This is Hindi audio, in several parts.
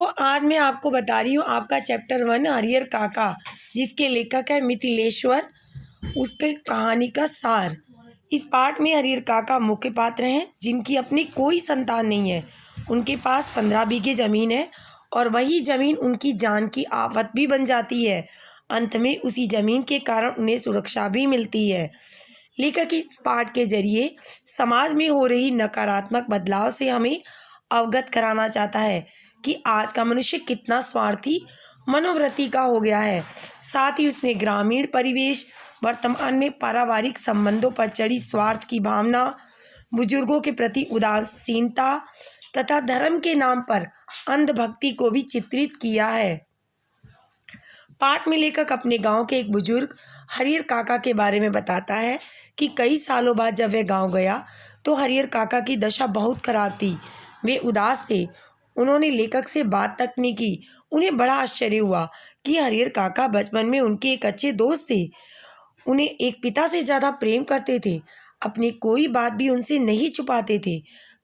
तो आज मैं आपको बता रही हूँ आपका चैप्टर 1 हरिहर काका, जिसके लेखक है मिथिलेश्वर, उसके कहानी का सार। इस पाठ में हरिहर काका मुख्य पात्र हैं, जिनकी अपनी कोई संतान नहीं है। उनके पास 15 बीघे जमीन है और वही जमीन उनकी जान की आफत भी बन जाती है। अंत में उसी जमीन के कारण उन्हें सुरक्षा भी मिलती है। लेखक इस पाठ के जरिए समाज में हो रही नकारात्मक बदलाव से हमें अवगत कराना चाहता है कि आज का मनुष्य कितना स्वार्थी मनोवृत्ति का हो गया है। साथ ही उसने ग्रामीण परिवेश, वर्तमान में पारिवारिक संबंधों पर चढ़ी स्वार्थ की भावना, बुजुर्गों के प्रति उदासीनता तथा धर्म के नाम पर अंधभक्ति को भी चित्रित किया है। पाठ में लेखक अपने गांव के एक बुजुर्ग हरिहर काका के बारे में बताता है कि कई सालों बाद जब वह गांव गया तो हरिहर काका की दशा बहुत खराब थी। वे उदास थे। उन्होंने लेखक से बात तक नहीं की। उन्हें बड़ा आश्चर्य हुआ कि हरिहर काका बचपन में उनके एक अच्छे दोस्त थे, उन्हें एक पिता से ज़्यादा प्रेम करते थे, अपनी कोई बात भी उनसे नहीं छुपाते थे।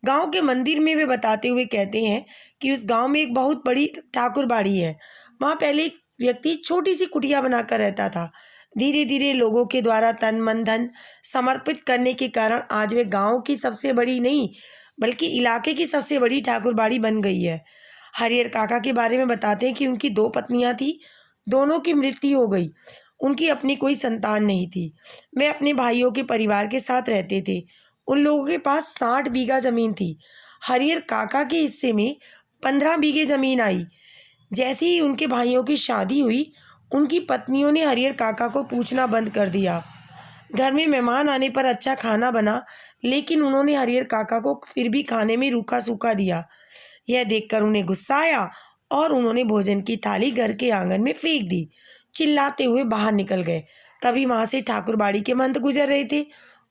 गांव के मंदिर में वे बताते हुए कहते हैं कि उस गांव में एक बहुत बड़ी ठाकुरबाड़ी है। वहाँ पहले एक व्यक्ति छोटी सी कुटिया बनाकर रहता था। धीरे धीरे लोगों के द्वारा तन मन धन समर्पित करने के कारण आज वे गांव की सबसे बड़ी नहीं बल्कि इलाके की सबसे बड़ी ठाकुरबाड़ी बन गई है। हरिहर काका के बारे में बताते हैं कि उनकी 2 पत्नियां थी, दोनों की मृत्यु हो गई। उनकी अपनी कोई संतान नहीं थी। वे अपने भाइयों के परिवार के साथ रहते थे। उन लोगों के पास 60 बीघा जमीन थी। हरिहर काका के हिस्से में 15 बीघे जमीन आई। जैसे ही उनके भाइयों की शादी हुई, उनकी पत्नियों ने हरिहर काका को पूछना बंद कर दिया। घर में मेहमान आने पर अच्छा खाना बना, लेकिन उन्होंने हरिहर काका को फिर भी खाने में रूखा सूखा दिया। यह देखकर उन्हें गुस्सा आया और उन्होंने भोजन की थाली घर के आंगन में फेंक दी। चिल्लाते हुए बाहर निकल गए। तभी वहां से ठाकुरबाड़ी के महंत गुजर रहे थे।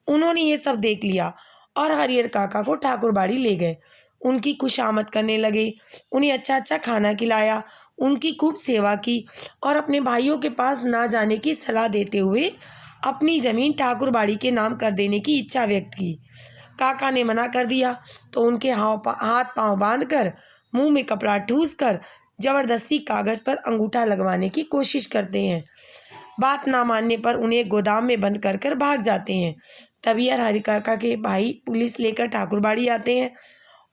उन्होंने ये सब देख लिया और हरिहर काका को ठाकुरबाड़ी ले गए। उनकी खुशामद करने लगे, उन्हें अच्छा अच्छा खाना खिलाया, उनकी खूब सेवा की और अपने भाइयों के पास ना जाने की सलाह देते हुए अपनी ज़मीन ठाकुरबाड़ी के नाम कर देने की इच्छा व्यक्त की। काका ने मना कर दिया तो उनके हाथ पांव बांधकर, मुंह में कपड़ा ठूस कर जबरदस्ती कागज पर अंगूठा लगवाने की कोशिश करते हैं। बात ना मानने पर उन्हें गोदाम में बंद कर कर भाग जाते हैं। तभी हरिहर काका के भाई पुलिस लेकर ठाकुरबाड़ी आते हैं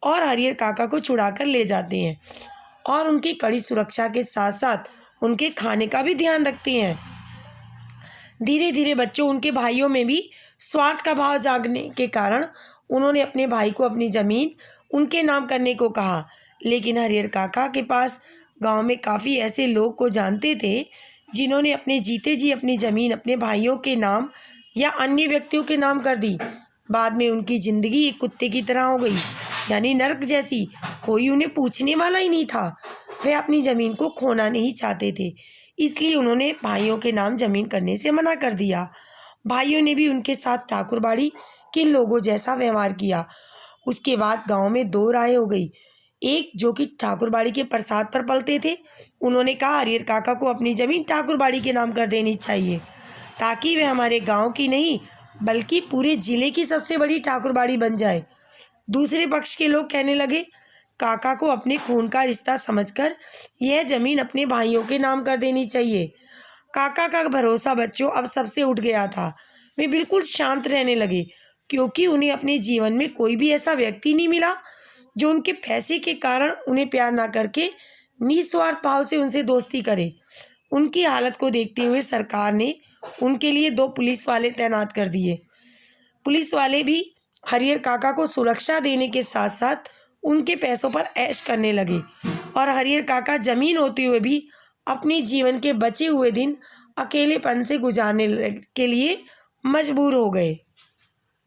और हरिहर काका को छुड़ाकर ले जाते हैं और उनकी कड़ी सुरक्षा के साथ साथ उनके खाने का भी ध्यान रखते हैं। धीरे धीरे बच्चों उनके भाइयों में भी स्वार्थ का भाव जागने के कारण उन्होंने अपने भाई को अपनी ज़मीन उनके नाम करने को कहा। लेकिन हरिहर काका के पास गांव में काफ़ी ऐसे लोग को जानते थे जिन्होंने अपने जीते जी अपनी ज़मीन अपने भाइयों के नाम या अन्य व्यक्तियों के नाम कर दी। बाद में उनकी ज़िंदगी एक कुत्ते की तरह हो गई, यानी नर्क जैसी। कोई उन्हें पूछने वाला ही नहीं था। वे अपनी ज़मीन को खोना नहीं चाहते थे, इसलिए उन्होंने भाइयों के नाम जमीन करने से मना कर दिया। भाइयों ने भी उनके साथ ठाकुरबाड़ी के लोगों जैसा व्यवहार किया। उसके बाद गांव में 2 राय हो गई। एक जो कि ठाकुरबाड़ी के प्रसाद पर पलते थे, उन्होंने कहा हरिहर काका को अपनी ज़मीन ठाकुरबाड़ी के नाम कर देनी चाहिए ताकि वे हमारे गांव की नहीं बल्कि पूरे ज़िले की सबसे बड़ी ठाकुरबाड़ी बन जाए। दूसरे पक्ष के लोग कहने लगे काका को अपने खून का रिश्ता समझकर यह जमीन अपने भाइयों के नाम कर देनी चाहिए। काका का भरोसा बच्चों अब सबसे उठ गया था। वे बिल्कुल शांत रहने लगे क्योंकि उन्हें अपने जीवन में कोई भी ऐसा व्यक्ति नहीं मिला जो उनके पैसे के कारण उन्हें प्यार ना करके निस्वार्थ भाव से उनसे दोस्ती करे। उनकी हालत को देखते हुए सरकार ने उनके लिए 2 पुलिस वाले तैनात कर दिए। पुलिस वाले भी हरिहर काका को सुरक्षा देने के साथ साथ उनके पैसों पर ऐश करने लगे और हरिहर काका जमीन होते हुए भी अपने जीवन के बचे हुए दिन अकेलेपन से गुजारने के लिए मजबूर हो गए।